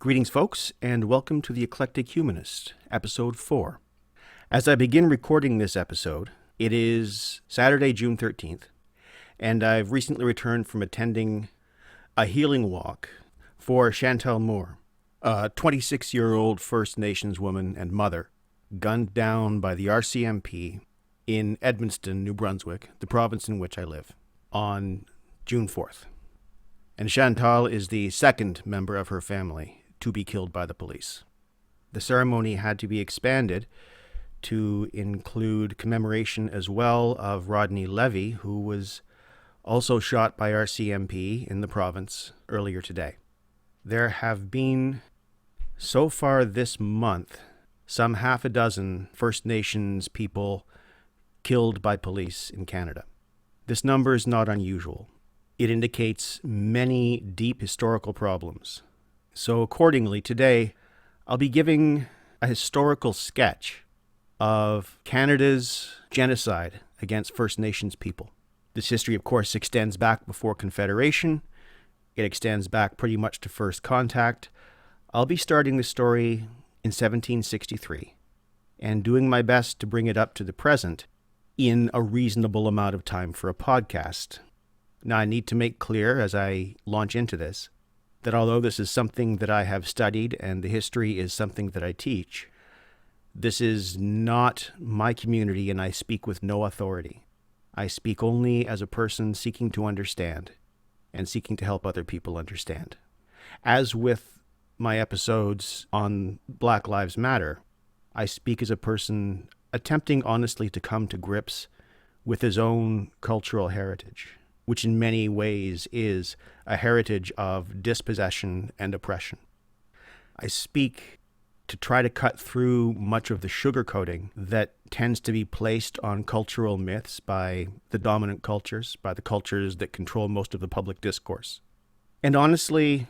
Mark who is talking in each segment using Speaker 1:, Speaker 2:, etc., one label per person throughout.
Speaker 1: Greetings, folks, and welcome to The Eclectic Humanist, Episode 4. As I begin recording this episode, it is Saturday, June 13th, and I've recently returned from attending a healing walk for Chantal Moore, a 26-year-old First Nations woman and mother, gunned down by the RCMP in Edmundston, New Brunswick, the province in which I live, on June 4th. And Chantal is the second member of her family to be killed by the police. The ceremony had to be expanded to include commemoration as well of Rodney Levy, who was also shot by RCMP in the province earlier today. There have been, so far this month, some half a dozen First Nations people killed by police in Canada. This number is not unusual. It indicates many deep historical problems. So accordingly, today, I'll be giving a historical sketch of Canada's genocide against First Nations people. This history, of course, extends back before Confederation. It extends back pretty much to first contact. I'll be starting the story in 1763 and doing my best to bring it up to the present in a reasonable amount of time for a podcast. Now, I need to make clear as I launch into this that although this is something that I have studied and the history is something that I teach, this is not my community and I speak with no authority. I speak only as a person seeking to understand and seeking to help other people understand. As with my episodes on Black Lives Matter, I speak as a person attempting honestly to come to grips with his own cultural heritage, which in many ways is a heritage of dispossession and oppression. I speak to try to cut through much of the sugarcoating that tends to be placed on cultural myths by the dominant cultures, by the cultures that control most of the public discourse. And honestly,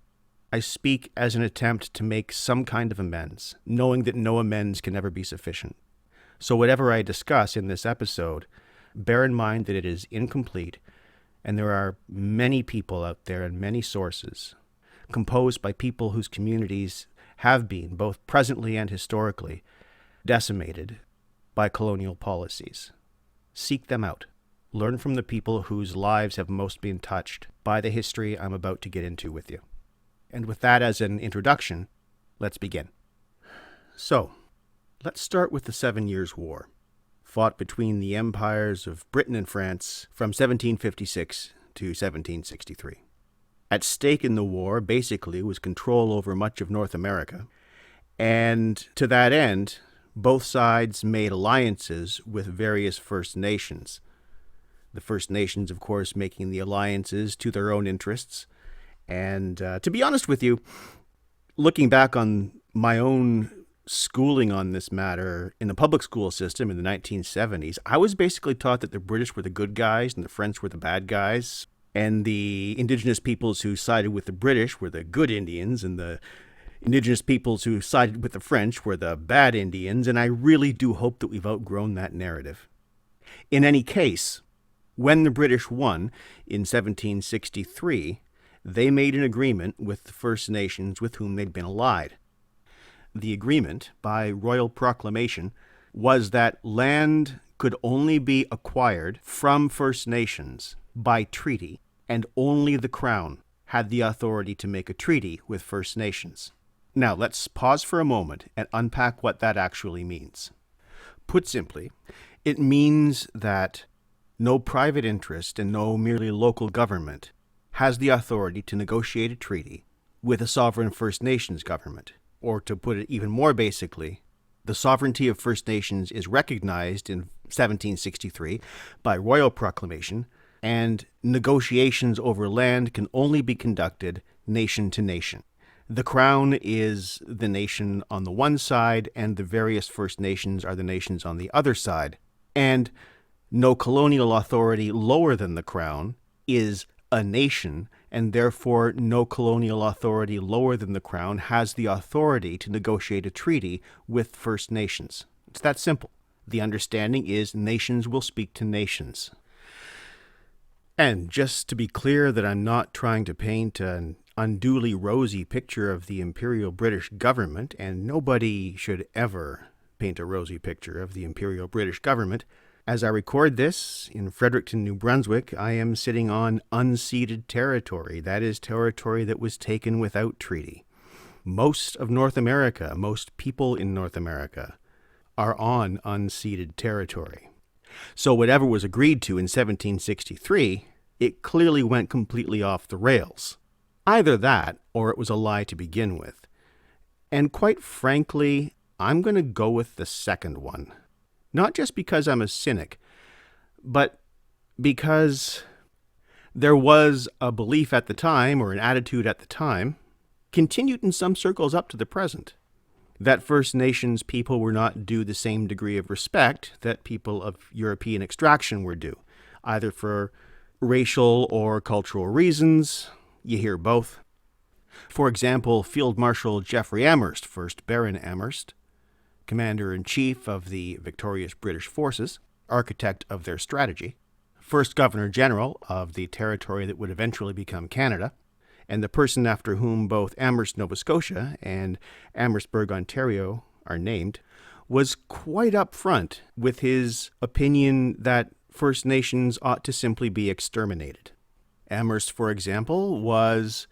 Speaker 1: I speak as an attempt to make some kind of amends, knowing that no amends can ever be sufficient. So whatever I discuss in this episode, bear in mind that it is incomplete, and there are many people out there and many sources composed by people whose communities have been, both presently and historically, decimated by colonial policies. Seek them out. Learn from the people whose lives have most been touched by the history I'm about to get into with you. And with that as an introduction, let's begin. So, let's start with the 7 Years' War, fought between the empires of Britain and France from 1756 to 1763. At stake in the war, basically, was control over much of North America, and to that end, both sides made alliances with various First Nations. The First Nations, of course, making the alliances to their own interests. And to be honest with you, looking back on my own schooling on this matter in the public school system in the 1970s, I was basically taught that the British were the good guys and the French were the bad guys, and the indigenous peoples who sided with the British were the good Indians, and the indigenous peoples who sided with the French were the bad Indians, and I really do hope that we've outgrown that narrative. In any case, when the British won in 1763, they made an agreement with the First Nations with whom they'd been allied. The agreement, by royal proclamation, was that land could only be acquired from First Nations by treaty, and only the Crown had the authority to make a treaty with First Nations. Now, let's pause for a moment and unpack what that actually means. Put simply, it means that no private interest and no merely local government has the authority to negotiate a treaty with a sovereign First Nations government. Or to put it even more basically, the sovereignty of First Nations is recognized in 1763 by royal proclamation, and negotiations over land can only be conducted nation to nation. The Crown is the nation on the one side, and the various First Nations are the nations on the other side. And no colonial authority lower than the Crown is a nation, and therefore no colonial authority lower than the Crown has the authority to negotiate a treaty with First Nations. It's that simple. The understanding is nations will speak to nations. And just to be clear that I'm not trying to paint an unduly rosy picture of the Imperial British government, and nobody should ever paint a rosy picture of the Imperial British government. As I record this in Fredericton, New Brunswick, I am sitting on unceded territory. That is territory that was taken without treaty. Most of North America, most people in North America, are on unceded territory. So whatever was agreed to in 1763, it clearly went completely off the rails. Either that, or it was a lie to begin with. And quite frankly, I'm going to go with the second one. Not just because I'm a cynic, but because there was a belief at the time, or an attitude at the time, continued in some circles up to the present, that First Nations people were not due the same degree of respect that people of European extraction were due, either for racial or cultural reasons. You hear both. For example, Field Marshal Geoffrey Amherst, 1st Baron Amherst, Commander-in-Chief of the victorious British forces, architect of their strategy, first Governor-General of the territory that would eventually become Canada, and the person after whom both Amherst, Nova Scotia, and Amherstburg, Ontario are named, was quite upfront with his opinion that First Nations ought to simply be exterminated. Amherst, for example, was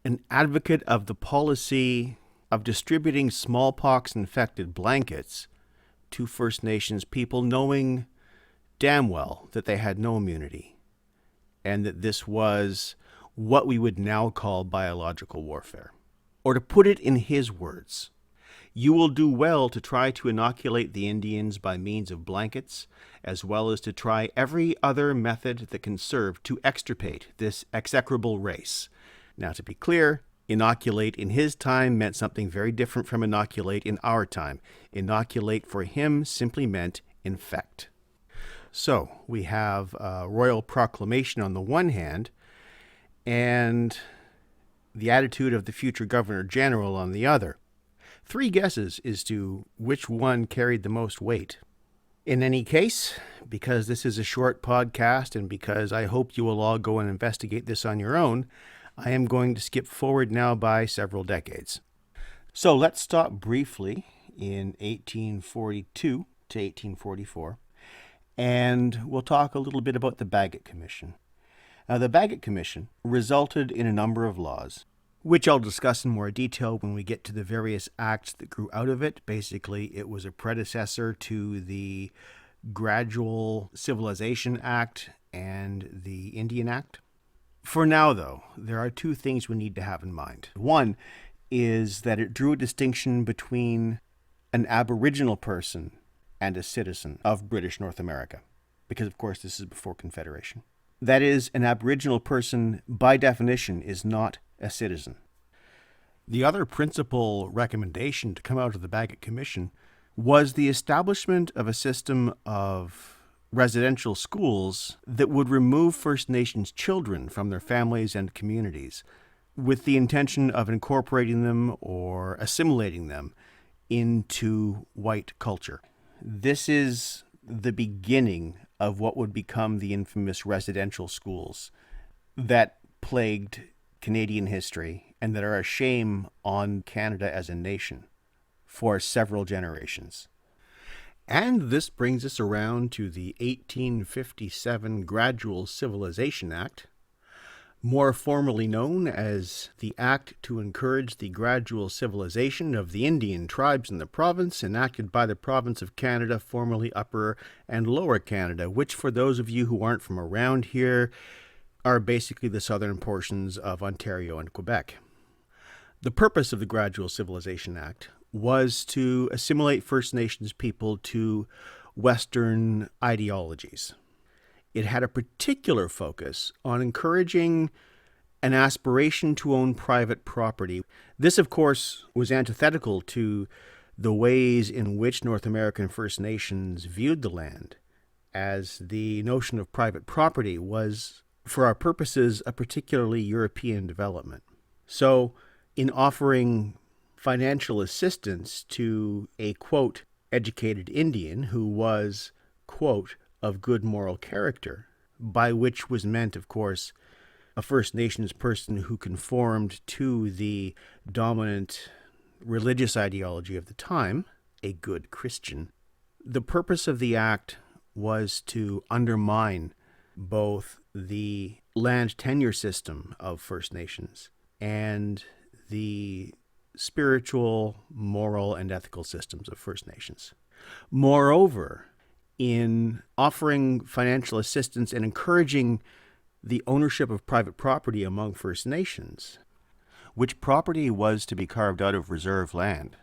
Speaker 1: an advocate of the policy of distributing smallpox-infected blankets to First Nations people, knowing damn well that they had no immunity, and that this was what we would now call biological warfare. Or to put it in his words, you will do well to try to inoculate the Indians by means of blankets, as well as to try every other method that can serve to extirpate this execrable race. Now, to be clear, inoculate in his time meant something very different from inoculate in our time. Inoculate for him simply meant infect. So we have a royal proclamation on the one hand, and the attitude of the future Governor General on the other. 3 guesses as to which one carried the most weight. In any case, because this is a short podcast and because I hope you will all go and investigate this on your own, I am going to skip forward now by several decades. So let's stop briefly in 1842 to 1844, and we'll talk a little bit about the Baguette Commission. Now, the Baguette Commission resulted in a number of laws, which I'll discuss in more detail when we get to the various acts that grew out of it. Basically, it was a predecessor to the Gradual Civilization Act and the Indian Act. For now, though, there are 2 things we need to have in mind. One is that it drew a distinction between an Aboriginal person and a citizen of British North America, because, of course, this is before Confederation. That is, an Aboriginal person, by definition, is not a citizen. The other principal recommendation to come out of the Baguette Commission was the establishment of a system of residential schools that would remove First Nations children from their families and communities, with the intention of incorporating them or assimilating them into white culture. This is the beginning of what would become the infamous residential schools that plagued Canadian history and that are a shame on Canada as a nation for several generations. And this brings us around to the 1857 Gradual Civilization Act, more formally known as the Act to Encourage the Gradual Civilization of the Indian Tribes in the Province, enacted by the Province of Canada, formerly Upper and Lower Canada, which, for those of you who aren't from around here, are basically the southern portions of Ontario and Quebec. The purpose of the Gradual Civilization Act was to assimilate First Nations people to Western ideologies. It had a particular focus on encouraging an aspiration to own private property. This, of course, was antithetical to the ways in which North American First Nations viewed the land, as the notion of private property was, for our purposes, a particularly European development. So, in offering financial assistance to a, quote, educated Indian who was, quote, of good moral character, by which was meant, of course, a First Nations person who conformed to the dominant religious ideology of the time, a good Christian. The purpose of the act was to undermine both the land tenure system of First Nations and the spiritual, moral, and ethical systems of First Nations. Moreover, in offering financial assistance and encouraging the ownership of private property among First Nations, which property was to be carved out of reserve land,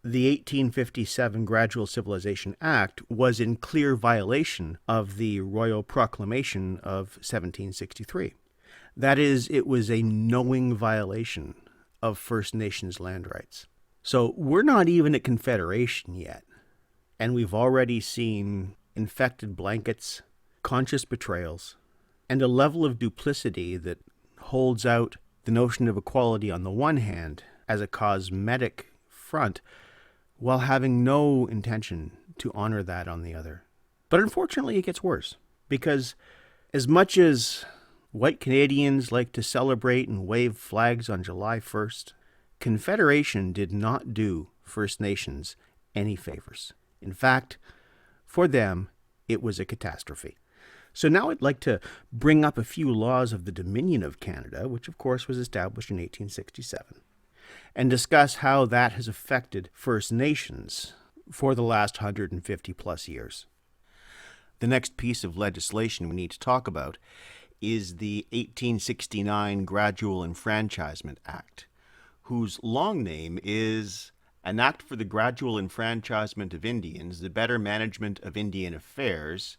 Speaker 1: the 1857 Gradual Civilization Act was in clear violation of the Royal Proclamation of 1763. That is, it was a knowing violation of First Nations land rights. So we're not even at Confederation yet, and we've already seen infected blankets, conscious betrayals, and a level of duplicity that holds out the notion of equality on the one hand as a cosmetic front, while having no intention to honor that on the other. But unfortunately, it gets worse, because as much as white Canadians like to celebrate and wave flags on July 1st, Confederation did not do First Nations any favors. In fact, for them, it was a catastrophe. So now I'd like to bring up a few laws of the Dominion of Canada, which of course was established in 1867. And discuss how that has affected First Nations for the last 150 plus years. The next piece of legislation we need to talk about is the 1869 Gradual Enfranchisement Act, whose long name is An Act for the Gradual Enfranchisement of Indians, the Better Management of Indian Affairs,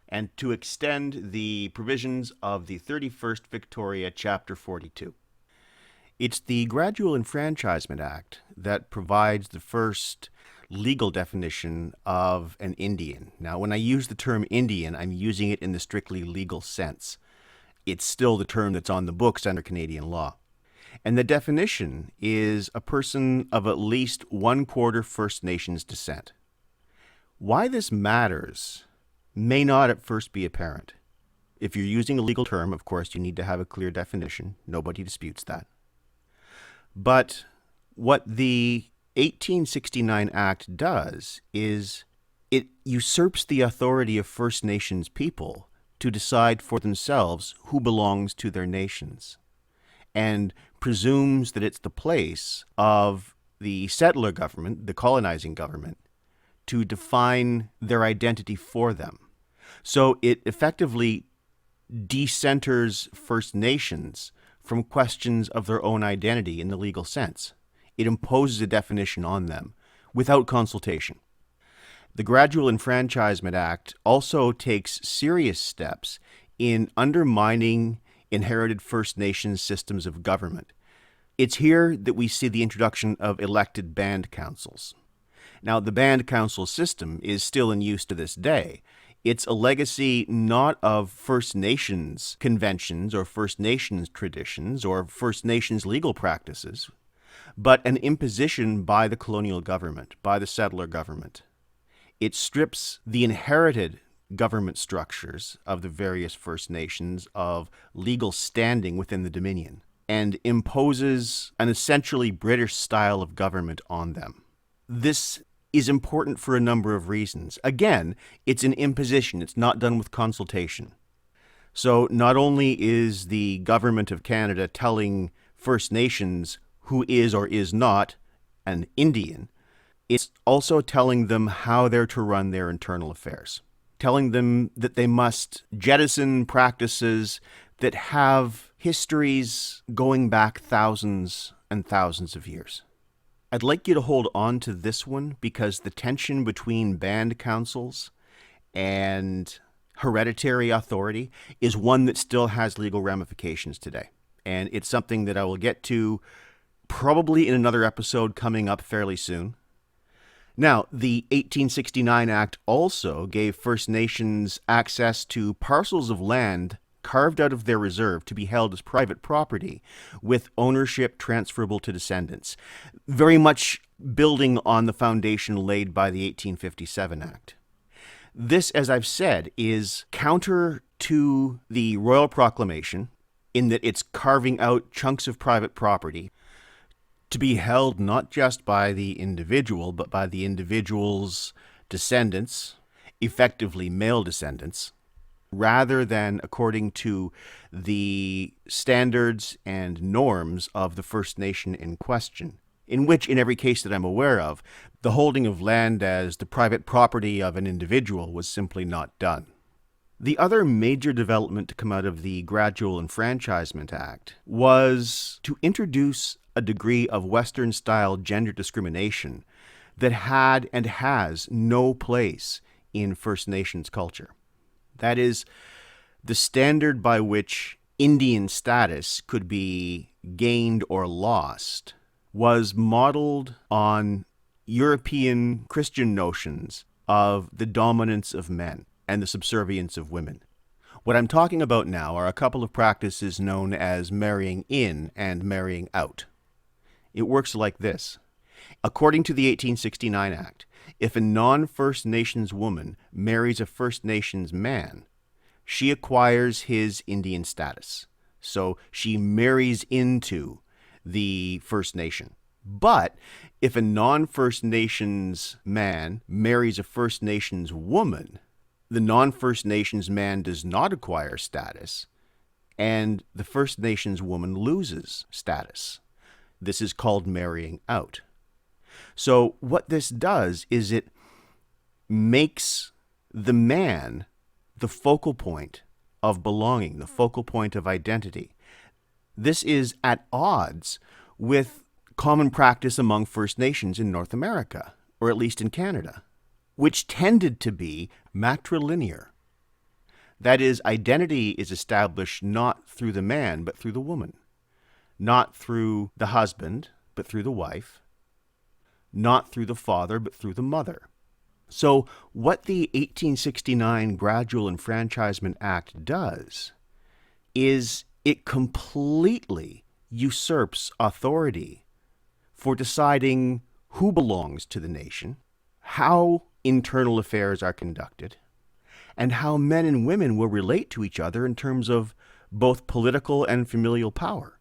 Speaker 1: and to extend the provisions of the 31st Victoria, Chapter 42. It's the Gradual Enfranchisement Act that provides the first legal definition of an Indian. Now, when I use the term Indian, I'm using it in the strictly legal sense. It's still the term that's on the books under Canadian law. And the definition is a person of at least 1/4 First Nations descent. Why this matters may not at first be apparent. If you're using a legal term, of course, you need to have a clear definition. Nobody disputes that. But what the 1869 Act does is it usurps the authority of First Nations people to decide for themselves who belongs to their nations, and presumes that it's the place of the settler government, the colonizing government, to define their identity for them. So it effectively decenters First Nations from questions of their own identity in the legal sense. It imposes a definition on them without consultation. The Gradual Enfranchisement Act also takes serious steps in undermining inherited First Nations systems of government. It's here that we see the introduction of elected band councils. Now, the band council system is still in use to this day. It's a legacy not of First Nations conventions or First Nations traditions or First Nations legal practices, but an imposition by the colonial government, by the settler government. It strips the inherited government structures of the various First Nations of legal standing within the Dominion and imposes an essentially British style of government on them. This is important for a number of reasons. Again, it's an imposition. It's not done with consultation. So not only is the government of Canada telling First Nations who is or is not an Indian, it's also telling them how they're to run their internal affairs, telling them that they must jettison practices that have histories going back thousands and thousands of years. I'd like you to hold on to this one because the tension between band councils and hereditary authority is one that still has legal ramifications today. And it's something that I will get to probably in another episode coming up fairly soon. Now, the 1869 Act also gave First Nations access to parcels of land carved out of their reserve to be held as private property with ownership transferable to descendants, very much building on the foundation laid by the 1857 Act. This, as I've said, is counter to the Royal Proclamation in that it's carving out chunks of private property to be held not just by the individual, but by the individual's descendants, effectively male descendants, rather than according to the standards and norms of the First Nation in question, in which, in every case that I'm aware of, the holding of land as the private property of an individual was simply not done. The other major development to come out of the Gradual Enfranchisement Act was to introduce a degree of Western-style gender discrimination that had and has no place in First Nations culture. That is, the standard by which Indian status could be gained or lost was modeled on European Christian notions of the dominance of men and the subservience of women. What I'm talking about now are a couple of practices known as marrying in and marrying out. It works like this. According to the 1869 Act, if a non-First Nations woman marries a First Nations man, she acquires his Indian status. So she marries into the First Nation. But if a non-First Nations man marries a First Nations woman, the non-First Nations man does not acquire status, and the First Nations woman loses status. This is called marrying out. So what this does is it makes the man the focal point of belonging, the focal point of identity. This is at odds with common practice among First Nations in North America, or at least in Canada, which tended to be matrilinear. That is, identity is established not through the man, but through the woman. Not through the husband, but through the wife. Not through the father, but through the mother. So what the 1869 Gradual Enfranchisement Act does is it completely usurps authority for deciding who belongs to the nation, how internal affairs are conducted, and how men and women will relate to each other in terms of both political and familial power.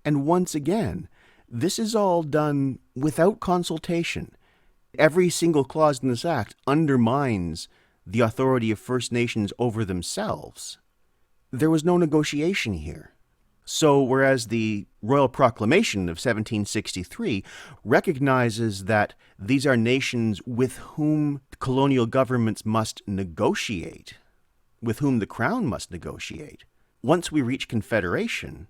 Speaker 1: And once again, this is all done without consultation. Every single clause in this act undermines the authority of First Nations over themselves. There was no negotiation here. So whereas the Royal Proclamation of 1763 recognizes that these are nations with whom colonial governments must negotiate, with whom the Crown must negotiate, once we reach Confederation,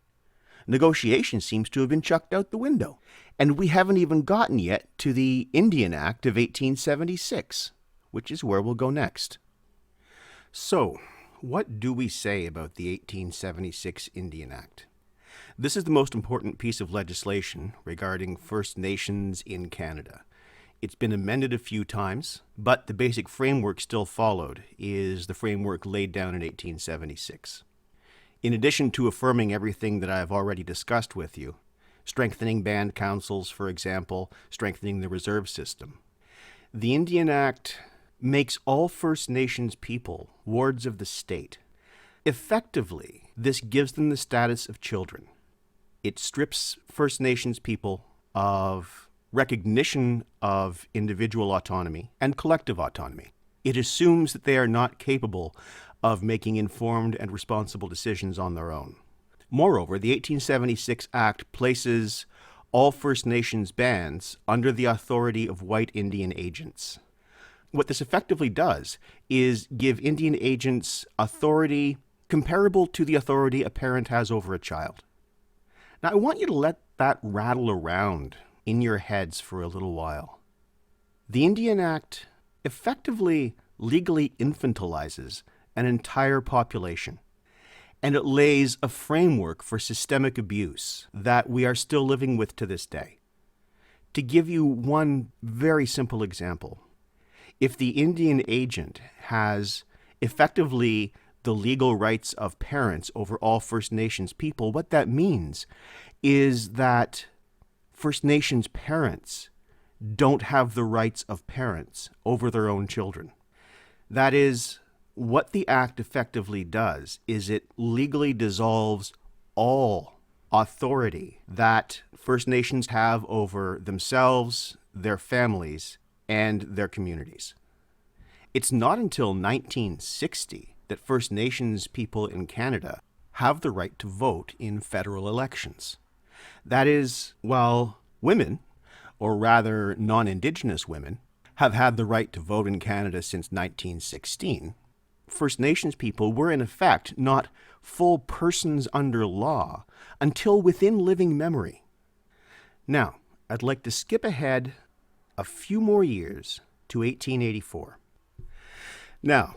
Speaker 1: negotiation seems to have been chucked out the window. And we haven't even gotten yet to the Indian Act of 1876, which is where we'll go next. So, what do we say about the 1876 Indian Act? This is the most important piece of legislation regarding First Nations in Canada. It's been amended a few times, but the basic framework still followed is the framework laid down in 1876. In addition to affirming everything that I've already discussed with you, strengthening band councils, for example, strengthening the reserve system, the Indian Act makes all First Nations people wards of the state. Effectively, this gives them the status of children. It strips First Nations people of recognition of individual autonomy and collective autonomy. It assumes that they are not capable of making informed and responsible decisions on their own. Moreover, the 1876 Act places all First Nations bands under the authority of white Indian agents. What this effectively does is give Indian agents authority comparable to the authority a parent has over a child. Now, I want you to let that rattle around in your heads for a little while. The Indian Act effectively legally infantilizes an entire population, and it lays a framework for systemic abuse that we are still living with to this day. To give you one very simple example, if the Indian agent has effectively the legal rights of parents over all First Nations people, what that means is that First Nations parents don't have the rights of parents over their own children. That is, what the act effectively does is it legally dissolves all authority that First Nations have over themselves, their families, and their communities. It's not until 1960 that First Nations people in Canada have the right to vote in federal elections. That is, while women, or rather non-Indigenous women, have had the right to vote in Canada since 1916, First Nations people were in effect not full persons under law until within living memory. Now, I'd like to skip ahead a few more years to 1884. Now,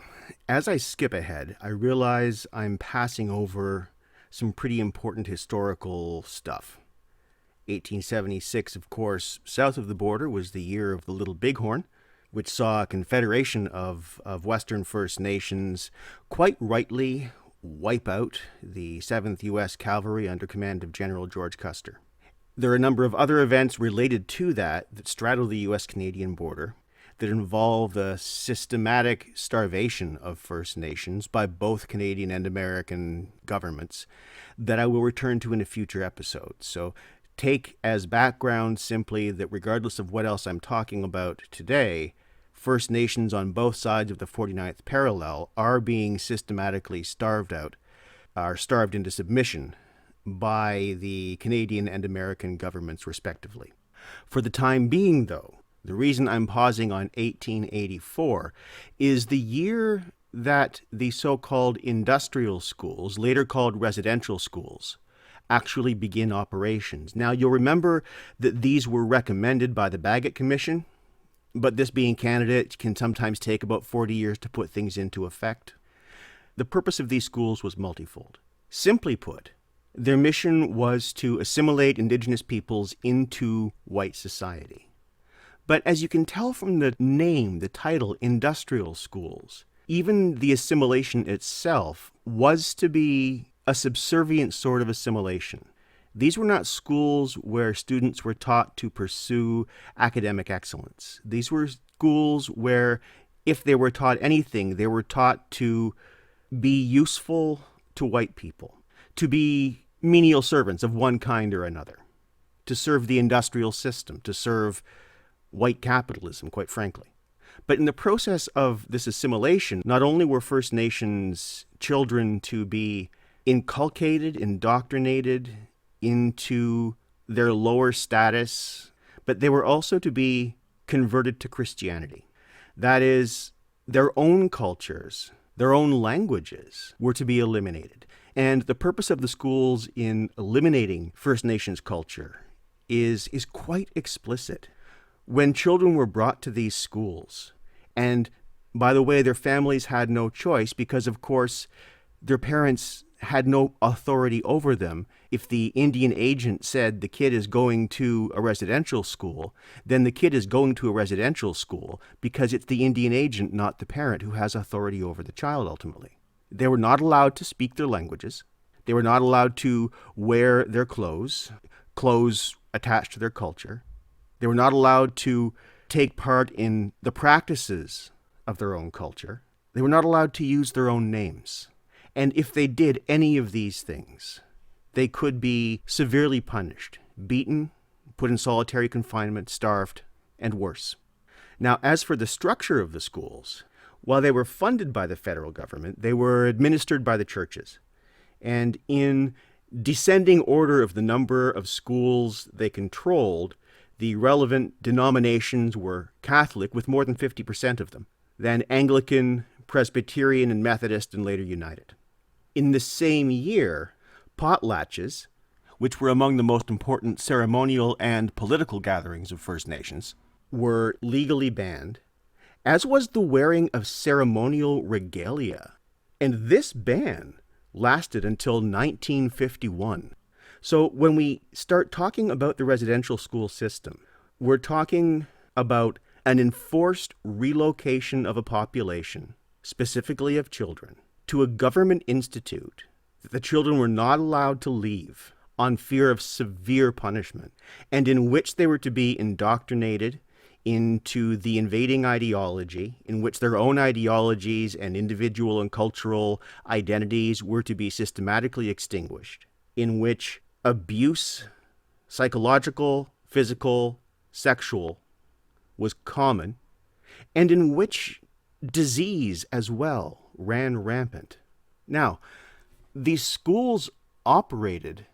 Speaker 1: as I skip ahead, I realize I'm passing over some pretty important historical stuff. 1876, of course, south of the border was the year of the Little Bighorn, which saw a confederation of Western First Nations quite rightly wipe out the 7th U.S. Cavalry under command of General George Custer. There are a number of other events related to that straddle the U.S.-Canadian border that involve the systematic starvation of First Nations by both Canadian and American governments that I will return to in a future episode. So take as background simply that regardless of what else I'm talking about today, First Nations on both sides of the 49th parallel are being systematically starved into submission by the Canadian and American governments respectively. For the time being, though, the reason I'm pausing on 1884 is the year that the so-called industrial schools, later called residential schools, actually begin operations. Now, you'll remember that these were recommended by the Baguette Commission, but this being Canada, it can sometimes take about 40 years to put things into effect. The purpose of these schools was multifold. Simply put, their mission was to assimilate Indigenous peoples into white society. But as you can tell from the name, the title, industrial schools, even the assimilation itself was to be a subservient sort of assimilation. These were not schools where students were taught to pursue academic excellence. These were schools where, if they were taught anything, they were taught to be useful to white people, to be menial servants of one kind or another, to serve the industrial system, to serve white capitalism, quite frankly. But in the process of this assimilation, not only were First Nations children to be inculcated, indoctrinated into their lower status, but they were also to be converted to Christianity. That is, their own cultures, their own languages were to be eliminated. And the purpose of the schools in eliminating First Nations culture is quite explicit. When children were brought to these schools, and by the way, their families had no choice because, of course, their parents had no authority over them. If the Indian agent said the kid is going to a residential school, then the kid is going to a residential school because it's the Indian agent, not the parent, who has authority over the child ultimately. They were not allowed to speak their languages. They were not allowed to wear their clothes attached to their culture. They were not allowed to take part in the practices of their own culture. They were not allowed to use their own names. And if they did any of these things, they could be severely punished, beaten, put in solitary confinement, starved, and worse. Now, as for the structure of the schools, while they were funded by the federal government, they were administered by the churches. And in descending order of the number of schools they controlled, the relevant denominations were Catholic, with more than 50% of them, then Anglican, Presbyterian, and Methodist, and later United. In the same year, potlatches, which were among the most important ceremonial and political gatherings of First Nations, were legally banned, as was the wearing of ceremonial regalia. And this ban lasted until 1951. So when we start talking about the residential school system, we're talking about an enforced relocation of a population, specifically of children, to a government institute that the children were not allowed to leave on fear of severe punishment, and in which they were to be indoctrinated into the invading ideology, in which their own ideologies and individual and cultural identities were to be systematically extinguished, in which abuse, psychological, physical, sexual, was common, and in which disease as well ran rampant. Now, these schools operated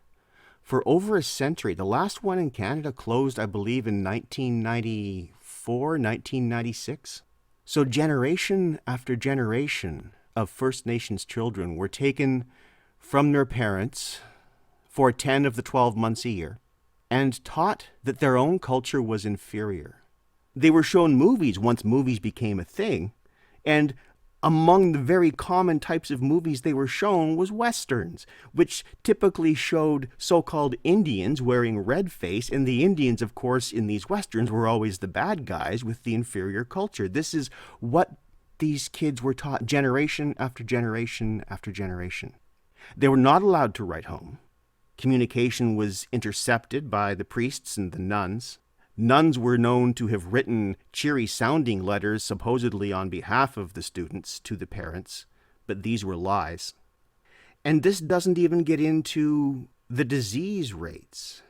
Speaker 1: for over a century. The last one in Canada closed, I believe, in 1994, 1996. So generation after generation of First Nations children were taken from their parents for 10 of the 12 months a year and taught that their own culture was inferior. They were shown movies once movies became a thing, and among the very common types of movies they were shown was Westerns, which typically showed so-called Indians wearing red face, and the Indians, of course, in these Westerns were always the bad guys with the inferior culture. This is what these kids were taught generation after generation after generation. They were not allowed to write home. Communication was intercepted by the priests and the nuns. Nuns were known to have written cheery-sounding letters supposedly on behalf of the students to the parents, but these were lies. And this doesn't even get into the disease rates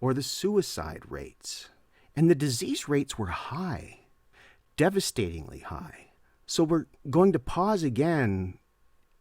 Speaker 1: or the suicide rates. And the disease rates were high, devastatingly high. So we're going to pause again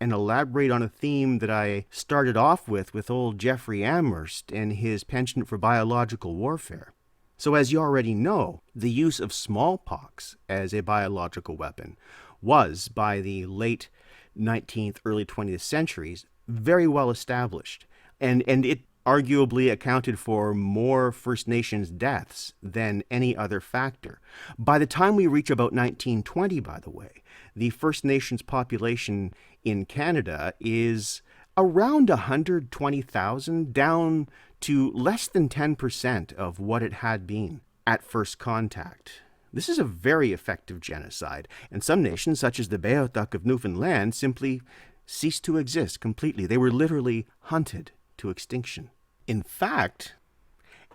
Speaker 1: and elaborate on a theme that I started off with old Jeffrey Amherst and his penchant for biological warfare. So as you already know, the use of smallpox as a biological weapon was, by the late 19th, early 20th centuries, very well established. And it arguably accounted for more First Nations deaths than any other factor. By the time we reach about 1920, by the way, the First Nations population in Canada is around 120,000, down to less than 10% of what it had been at first contact. This is a very effective genocide, and some nations, such as the Baguette of Newfoundland, simply ceased to exist completely. They were literally hunted to extinction. In fact,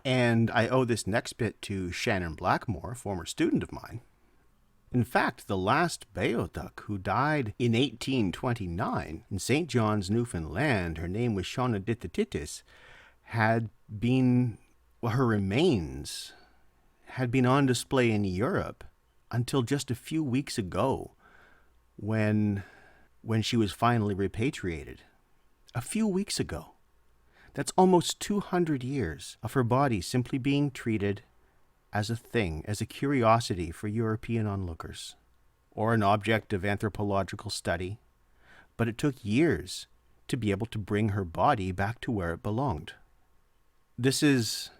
Speaker 1: and I owe this next bit to Shannon Blackmore, a former student of mine, in fact, the last Bayotuck, who died in 1829 in St. John's, Newfoundland, her name was Shauna Ditatitis, had been, well, her remains had been on display in Europe until just a few weeks ago when she was finally repatriated. A few weeks ago. That's almost 200 years of her body simply being treated as a thing, as a curiosity for European onlookers, or an object of anthropological study. But it took years to be able to bring her body back to where it belonged. This is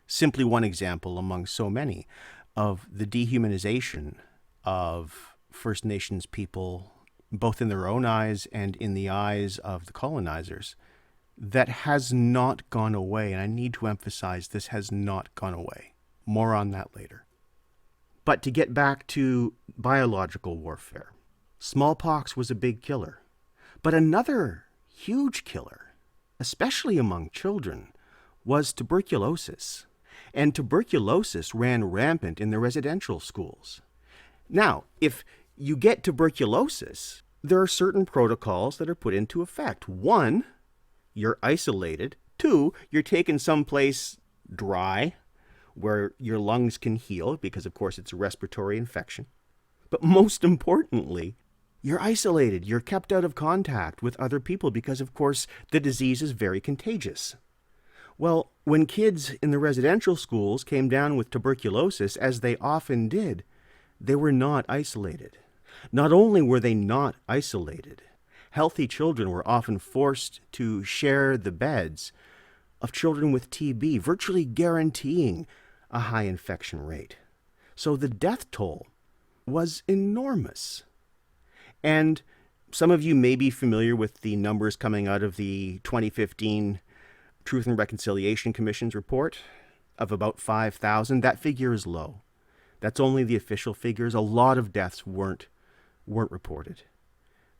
Speaker 1: simply one example among so many of the dehumanization of First Nations people, both in their own eyes and in the eyes of the colonizers, that has not gone away. And I need to emphasize, this has not gone away. More on that later. But to get back to biological warfare, smallpox was a big killer. But another huge killer, especially among children, was tuberculosis. And tuberculosis ran rampant in the residential schools. Now, if you get tuberculosis, there are certain protocols that are put into effect. One, you're isolated. Two, you're taken someplace dry, where your lungs can heal, because of course it's a respiratory infection. But most importantly, you're isolated. You're kept out of contact with other people because of course the disease is very contagious. Well, when kids in the residential schools came down with tuberculosis, as they often did, they were not isolated. Not only were they not isolated, healthy children were often forced to share the beds of children with TB, virtually guaranteeing a high infection rate. So the death toll was enormous. And some of you may be familiar with the numbers coming out of the 2015 Truth and Reconciliation Commission's report of about 5,000. That figure is low. That's only the official figures. A lot of deaths weren't reported.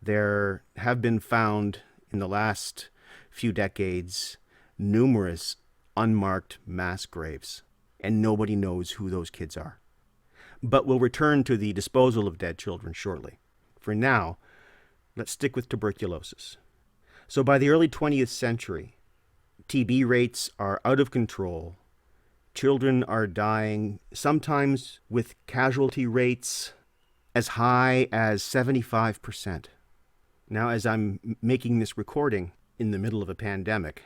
Speaker 1: There have been found in the last few decades numerous unmarked mass graves, and nobody knows who those kids are. But we'll return to the disposal of dead children shortly. For now, let's stick with tuberculosis. So by the early 20th century, TB rates are out of control. Children are dying, sometimes with casualty rates as high as 75%. Now, as I'm making this recording in the middle of a pandemic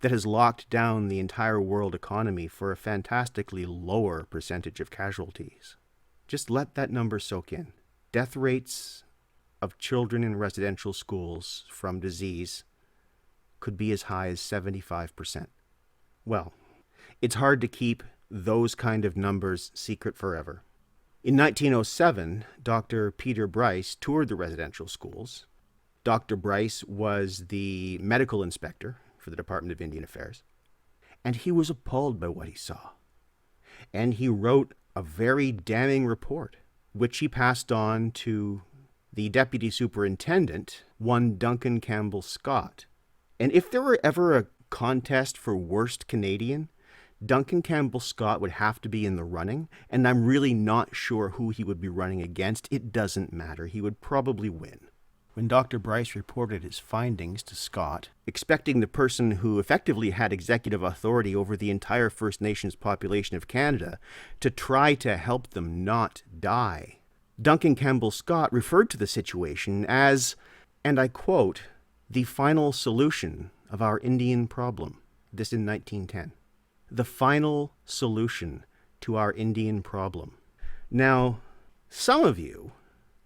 Speaker 1: that has locked down the entire world economy for a fantastically lower percentage of casualties, just let that number soak in. Death rates of children in residential schools from disease could be as high as 75%. Well, it's hard to keep those kind of numbers secret forever. In 1907, Dr. Peter Bryce toured the residential schools. Dr. Bryce was the medical inspector for the Department of Indian Affairs, and he was appalled by what he saw. And he wrote a very damning report, which he passed on to the deputy superintendent, one Duncan Campbell Scott. And if there were ever a contest for worst Canadian, Duncan Campbell Scott would have to be in the running, and I'm really not sure who he would be running against. It doesn't matter. He would probably win. When Dr. Bryce reported his findings to Scott, expecting the person who effectively had executive authority over the entire First Nations population of Canada to try to help them not die, Duncan Campbell Scott referred to the situation as, and I quote, the final solution of our Indian problem. This in 1910. The final solution to our Indian problem. Now, some of you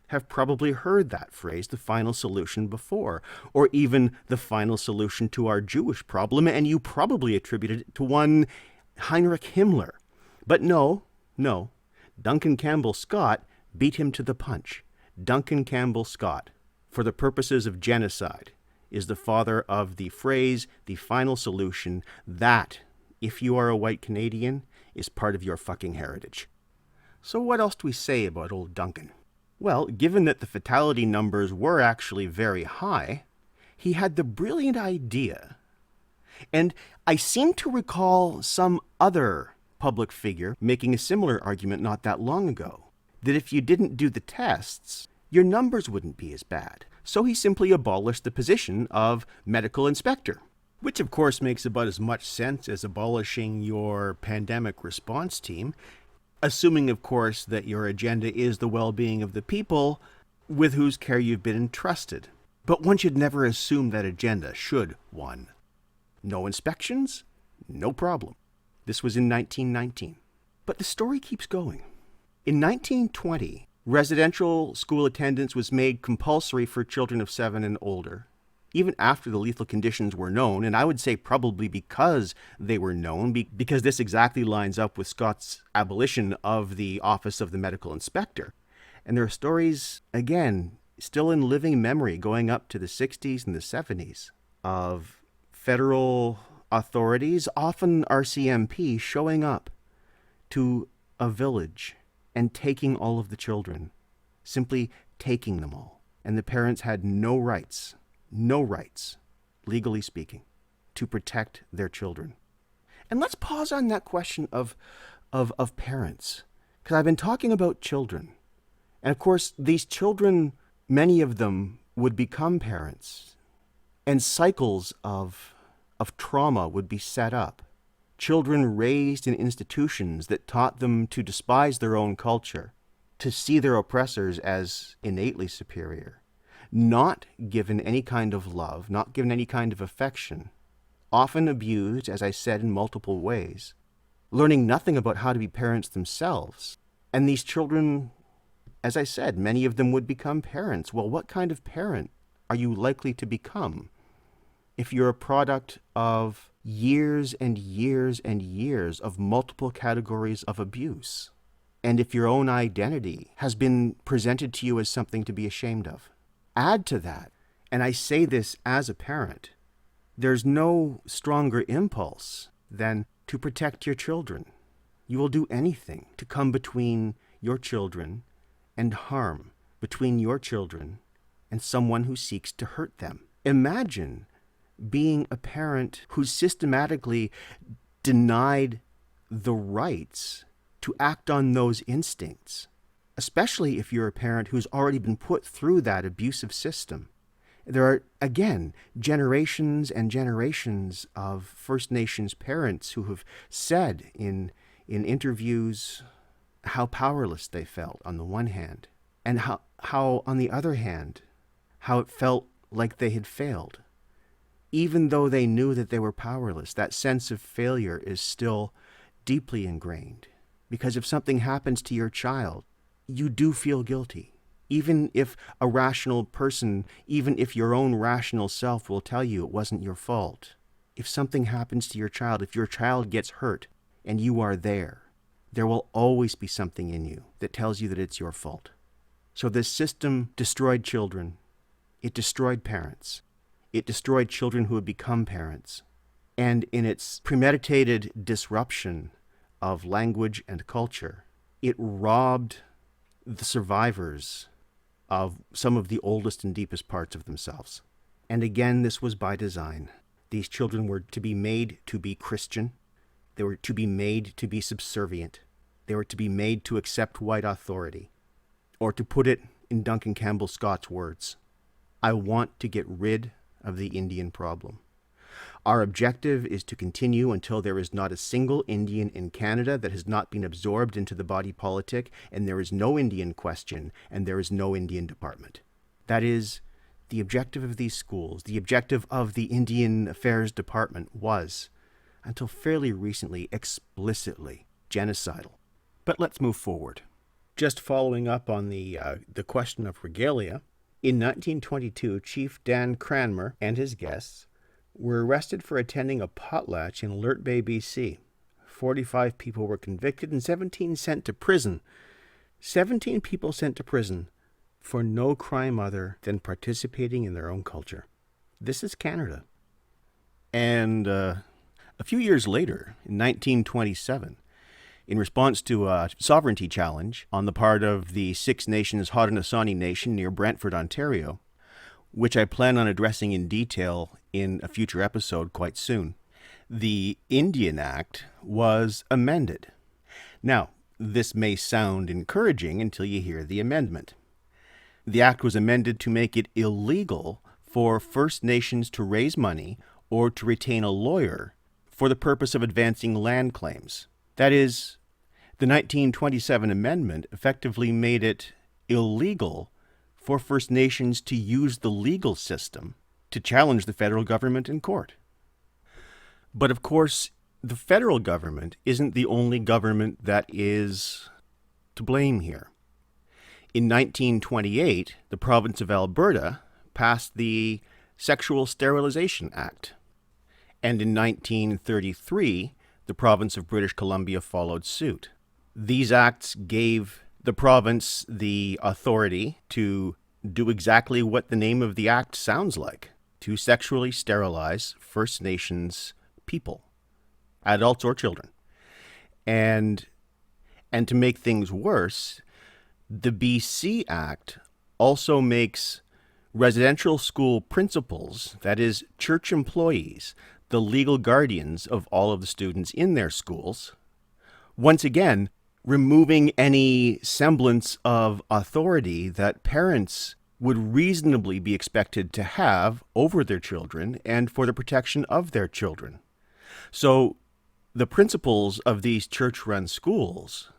Speaker 1: have probably heard that phrase, the final solution, before, or even the final solution to our Jewish problem, and you probably attributed it to one Heinrich Himmler. But no, Duncan Campbell Scott beat him to the punch. Duncan Campbell Scott, for the purposes of genocide, is the father of the phrase, the final solution, that, if you are a white Canadian, is part of your fucking heritage. So what else do we say about old Duncan? Well, given that the fatality numbers were actually very high, he had the brilliant idea, and I seem to recall some other public figure making a similar argument not that long ago, that if you didn't do the tests, your numbers wouldn't be as bad. So he simply abolished the position of medical inspector, which of course makes about as much sense as abolishing your pandemic response team, assuming, of course, that your agenda is the well-being of the people with whose care you've been entrusted. But one should never assume that agenda, should one? No inspections? No problem. This was in 1919. But the story keeps going. In 1920, residential school attendance was made compulsory for children of 7 and older, even after the lethal conditions were known, and I would say probably because they were known, because this exactly lines up with Scott's abolition of the office of the medical inspector. And there are stories, again, still in living memory, going up to the 60s and the 70s, of federal authorities, often RCMP, showing up to a village and taking all of the children, simply taking them all. And the parents had no rights, legally speaking, to protect their children. And let's pause on that question of parents, because I've been talking about children. And of course, these children, many of them would become parents, and cycles of trauma would be set up. Children raised in institutions that taught them to despise their own culture, to see their oppressors as innately superior, not given any kind of love, not given any kind of affection, often abused, as I said, in multiple ways, learning nothing about how to be parents themselves. And these children, as I said, many of them would become parents. Well, what kind of parent are you likely to become if you're a product of years and years and years of multiple categories of abuse, and if your own identity has been presented to you as something to be ashamed of? Add to that, and I say this as a parent, there's no stronger impulse than to protect your children. You will do anything to come between your children and harm, between your children and someone who seeks to hurt them. Imagine being a parent who systematically denied the rights to act on those instincts, especially if you're a parent who's already been put through that abusive system. There are, again, generations and generations of First Nations parents who have said in interviews how powerless they felt on the one hand, and how on the other hand, how it felt like they had failed. Even though they knew that they were powerless, that sense of failure is still deeply ingrained. Because if something happens to your child, you do feel guilty. Even if a rational person, even if your own rational self will tell you it wasn't your fault. If something happens to your child, if your child gets hurt and you are there will always be something in you that tells you that it's your fault. So this system destroyed children. It destroyed parents. It destroyed children who had become parents. And in its premeditated disruption of language and culture, it robbed the survivors of some of the oldest and deepest parts of themselves. And again, this was by design. These children were to be made to be Christian. They were to be made to be subservient. They were to be made to accept white authority. Or to put it in Duncan Campbell Scott's words, I want to get rid of the Indian problem. Our objective is to continue until there is not a single Indian in Canada that has not been absorbed into the body politic, and there is no Indian question, and there is no Indian department. That is the objective of these schools. The objective of the Indian Affairs Department was, until fairly recently, explicitly genocidal. But let's move forward. Just following up on the question of regalia, in 1922, Chief Dan Cranmer and his guests were arrested for attending a potlatch in Alert Bay, BC. 45 people were convicted and 17 sent to prison. 17 people sent to prison for no crime other than participating in their own culture. This is Canada. And a few years later, in 1927, in response to a sovereignty challenge on the part of the Six Nations Haudenosaunee Nation near Brantford, Ontario, which I plan on addressing in detail in a future episode quite soon, the Indian Act was amended. Now, this may sound encouraging until you hear the amendment. The act was amended to make it illegal for First Nations to raise money or to retain a lawyer for the purpose of advancing land claims. That is, the 1927 amendment effectively made it illegal for First Nations to use the legal system to challenge the federal government in court. But of course, the federal government isn't the only government that is to blame here. In 1928, the province of Alberta passed the Sexual Sterilization Act. And in 1933, the province of British Columbia followed suit. These acts gave the province the authority to do exactly what the name of the act sounds like, to sexually sterilize First Nations people, adults or children. And to make things worse, the BC Act also makes residential school principals, that is, church employees, the legal guardians of all of the students in their schools, once again, removing any semblance of authority that parents would reasonably be expected to have over their children and for the protection of their children. So the principals of these church-run schools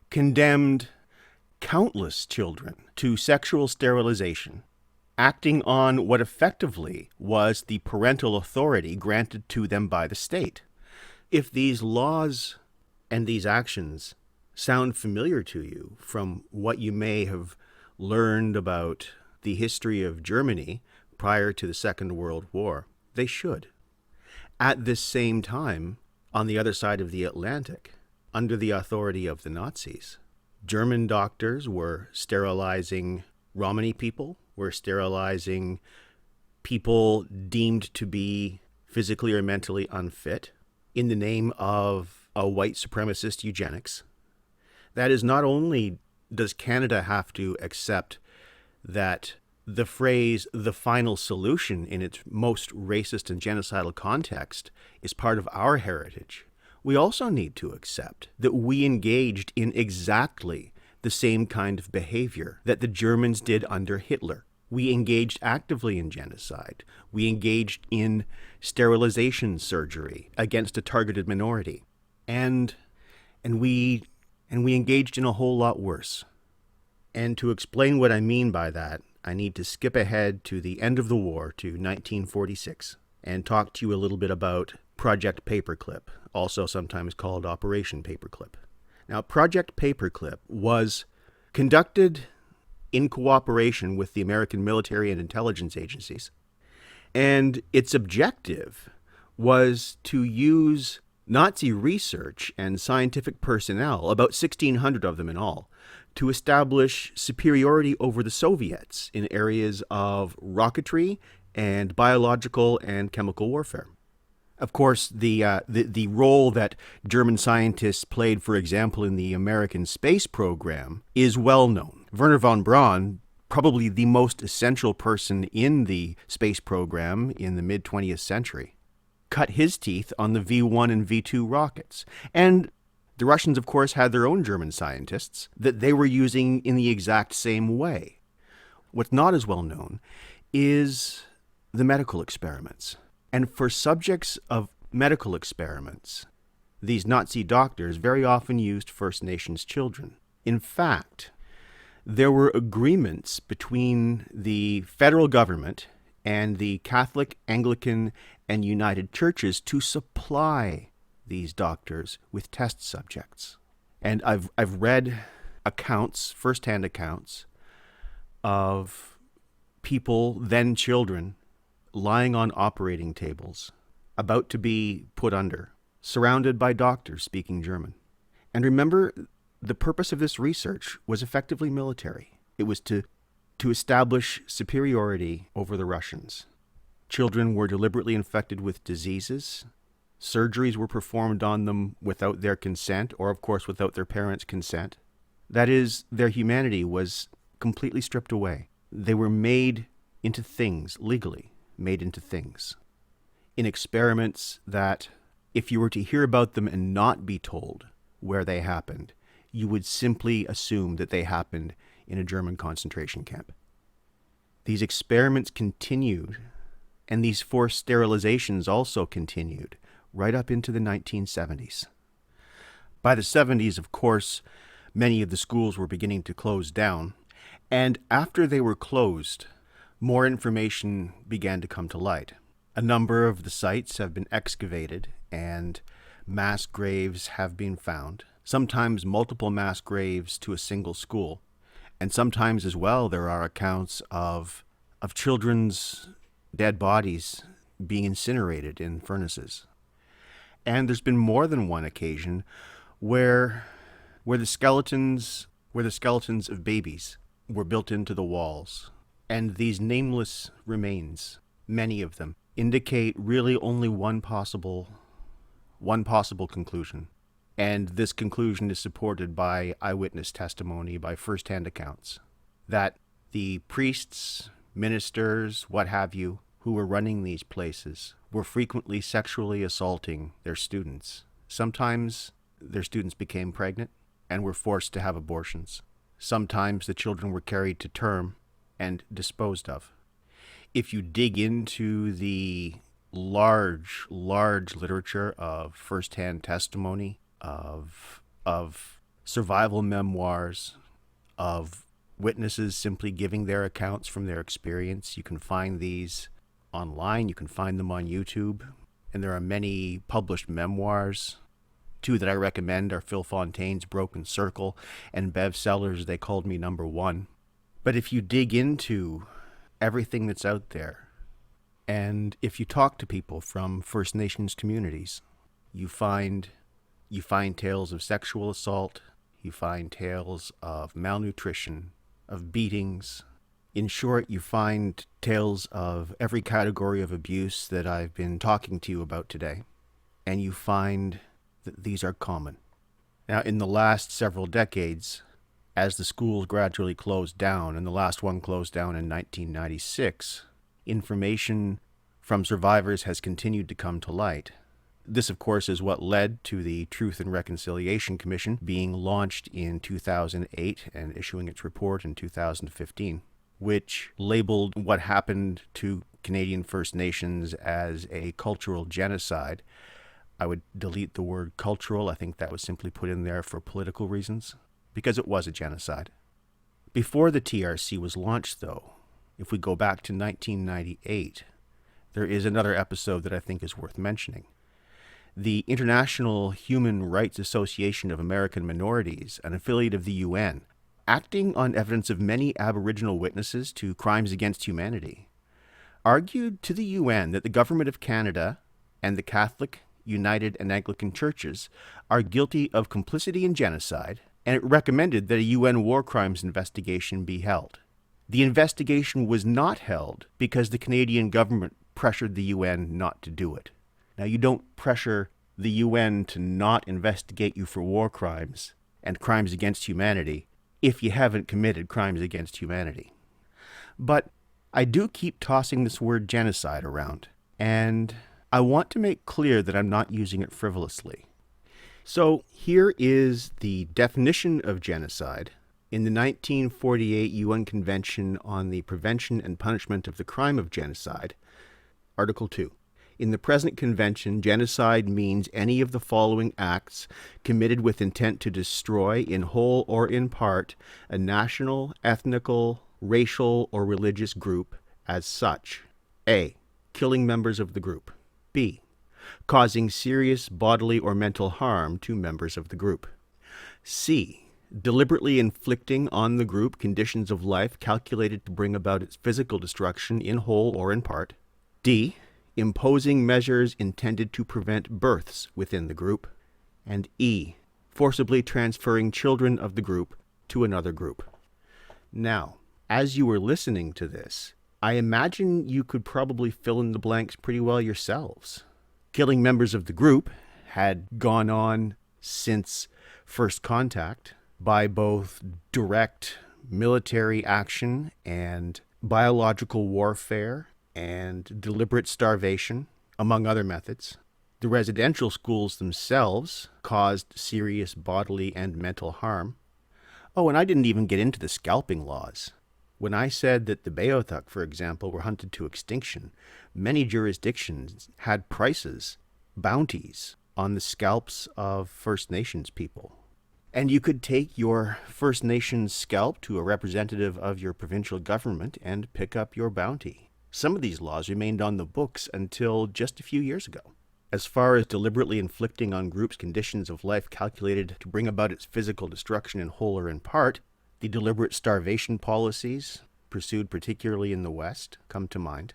Speaker 1: condemned countless children to sexual sterilization, acting on what effectively was the parental authority granted to them by the state. If these laws and these actions sound familiar to you from what you may have learned about the history of Germany prior to the Second World War, they should. At this same time, on the other side of the Atlantic, under the authority of the Nazis, German doctors were sterilizing Romani people, were sterilizing people deemed to be physically or mentally unfit in the name of a white supremacist eugenics. That is, not only does Canada have to accept that the phrase "the final solution" in its most racist and genocidal context is part of our heritage, we also need to accept that we engaged in exactly the same kind of behavior that the Germans did under Hitler. We engaged actively in genocide. We engaged in sterilization surgery against a targeted minority. And we engaged in a whole lot worse. And to explain what I mean by that, I need to skip ahead to the end of the war, to 1946, and talk to you a little bit about Project Paperclip, also sometimes called Operation Paperclip. Now, Project Paperclip was conducted in cooperation with the American military and intelligence agencies, and its objective was to use Nazi research and scientific personnel, about 1,600 of them in all, to establish superiority over the Soviets in areas of rocketry and biological and chemical warfare. Of course, the role that German scientists played, for example, in the American space program is well known. Wernher von Braun, probably the most essential person in the space program in the mid-20th century, cut his teeth on the V-1 and V-2 rockets. And the Russians, of course, had their own German scientists that they were using in the exact same way. What's not as well known is the medical experiments. And for subjects of medical experiments, these Nazi doctors very often used First Nations children. In fact, there were agreements between the federal government and the Catholic, Anglican, and United Churches to supply these doctors with test subjects. And I've read accounts, first-hand accounts, of people, then children, lying on operating tables, about to be put under, surrounded by doctors speaking German. And remember, the purpose of this research was effectively military. It was to establish superiority over the Russians. Children were deliberately infected with diseases. Surgeries were performed on them without their consent, or of course without their parents' consent. That is, their humanity was completely stripped away. They were made into things, legally made into things, in experiments that, if you were to hear about them and not be told where they happened, you would simply assume that they happened in a German concentration camp. These experiments continued, and these forced sterilizations also continued, right up into the 1970s. By the 70s, of course, many of the schools were beginning to close down, and after they were closed, more information began to come to light. A number of the sites have been excavated, and mass graves have been found, sometimes multiple mass graves to a single school. And sometimes as well there are accounts of children's dead bodies being incinerated in furnaces. And there's been more than one occasion where the skeletons of babies were built into the walls. And these nameless remains, many of them, indicate really only one possible conclusion. And this conclusion is supported by eyewitness testimony, by first-hand accounts, that the priests, ministers, what have you, who were running these places were frequently sexually assaulting their students. Sometimes their students became pregnant and were forced to have abortions. Sometimes the children were carried to term and disposed of. If you dig into the large literature of first-hand testimony, of survival memoirs, of witnesses simply giving their accounts from their experience, you can find these online, you can find them on YouTube, and there are many published memoirs. Two that I recommend are Phil Fontaine's Broken Circle and Bev Sellers' They Called Me Number One. But if you dig into everything that's out there, and if you talk to people from First Nations communities, you find tales of sexual assault, you find tales of malnutrition, of beatings. In short, you find tales of every category of abuse that I've been talking to you about today, and you find that these are common. Now, in the last several decades, as the schools gradually closed down, and the last one closed down in 1996, information from survivors has continued to come to light. This, of course, is what led to the Truth and Reconciliation Commission being launched in 2008 and issuing its report in 2015, which labeled what happened to Canadian First Nations as a cultural genocide. I would delete the word cultural. I think that was simply put in there for political reasons, because it was a genocide. Before the TRC was launched, though, if we go back to 1998, there is another episode that I think is worth mentioning. The International Human Rights Association of American Minorities, an affiliate of the UN, acting on evidence of many Aboriginal witnesses to crimes against humanity, argued to the UN that the Government of Canada and the Catholic, United, and Anglican churches are guilty of complicity in genocide, and it recommended that a UN war crimes investigation be held. The investigation was not held because the Canadian government pressured the UN not to do it. Now, you don't pressure the UN to not investigate you for war crimes and crimes against humanity if you haven't committed crimes against humanity. But I do keep tossing this word genocide around, and I want to make clear that I'm not using it frivolously. So here is the definition of genocide in the 1948 UN Convention on the Prevention and Punishment of the Crime of Genocide, Article 2. In the present convention, genocide means any of the following acts committed with intent to destroy, in whole or in part, a national, ethnical, racial, or religious group as such. A. Killing members of the group. B. Causing serious bodily or mental harm to members of the group. C. Deliberately inflicting on the group conditions of life calculated to bring about its physical destruction in whole or in part. D. Imposing measures intended to prevent births within the group. And E. Forcibly transferring children of the group to another group. Now, as you were listening to this, I imagine you could probably fill in the blanks pretty well yourselves. Killing members of the group had gone on since first contact by both direct military action and biological warfare and deliberate starvation, among other methods. The residential schools themselves caused serious bodily and mental harm. Oh, and I didn't even get into the scalping laws. When I said that the Beothuk, for example, were hunted to extinction, many jurisdictions had prices, bounties, on the scalps of First Nations people. And you could take your First Nations scalp to a representative of your provincial government and pick up your bounty. Some of these laws remained on the books until just a few years ago. As far as deliberately inflicting on groups conditions of life calculated to bring about its physical destruction in whole or in part, the deliberate starvation policies, pursued particularly in the West, come to mind,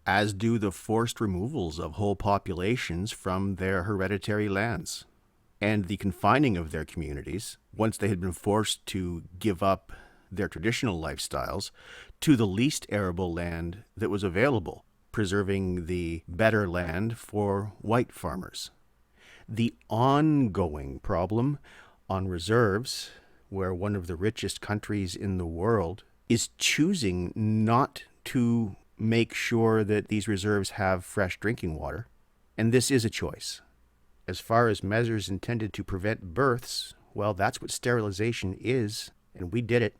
Speaker 1: as do the forced removals of whole populations from their hereditary lands, and the confining of their communities, once they had been forced to give up their traditional lifestyles, to the least arable land that was available, preserving the better land for white farmers. The ongoing problem on reserves, where one of the richest countries in the world is choosing not to make sure that these reserves have fresh drinking water. And this is a choice. As far as measures intended to prevent births, well, that's what sterilization is, and we did it.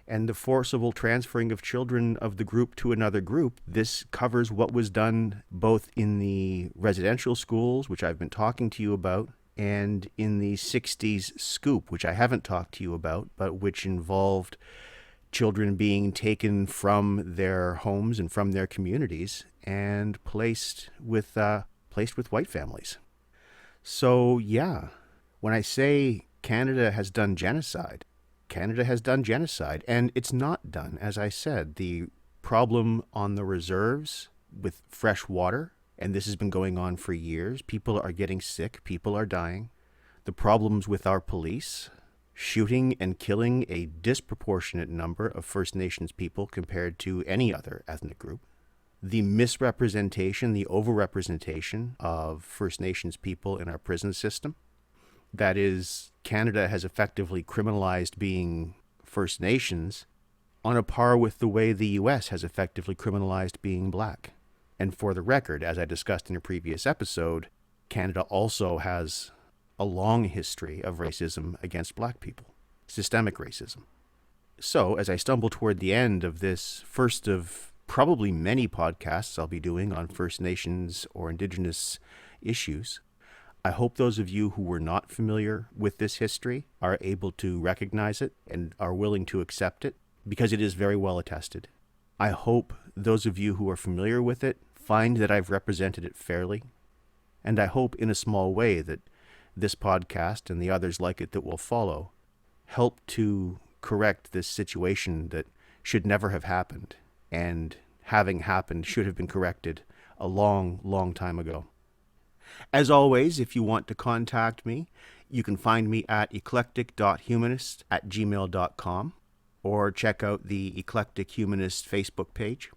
Speaker 1: And the forcible transferring of children of the group to another group, this covers what was done both in the residential schools, which I've been talking to you about, and in the 60s scoop, which I haven't talked to you about, but which involved children being taken from their homes and from their communities and placed with white families. So yeah, when I say Canada has done genocide, Canada has done genocide, and it's not done. As I said, the problem on the reserves with fresh water, and this has been going on for years. People are getting sick. People are dying. The problems with our police, shooting and killing a disproportionate number of First Nations people compared to any other ethnic group. The misrepresentation, the overrepresentation of First Nations people in our prison system. That is, Canada has effectively criminalized being First Nations on a par with the way the U.S. has effectively criminalized being black. And for the record, as I discussed in a previous episode, Canada also has a long history of racism against black people, systemic racism. So, as I stumble toward the end of this first of probably many podcasts I'll be doing on First Nations or Indigenous issues, I hope those of you who were not familiar with this history are able to recognize it and are willing to accept it, because it is very well attested. I hope those of you who are familiar with it find that I've represented it fairly, and I hope in a small way that this podcast and the others like it that will follow help to correct this situation that should never have happened, and having happened should have been corrected a long, long time ago. As always, if you want to contact me, you can find me at eclectic.humanist@gmail.com or check out the Eclectic Humanist Facebook page.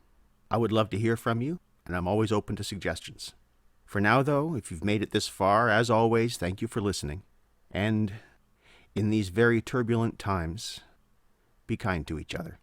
Speaker 1: I would love to hear from you, and I'm always open to suggestions. For now, though, if you've made it this far, as always, thank you for listening. And in these very turbulent times, be kind to each other.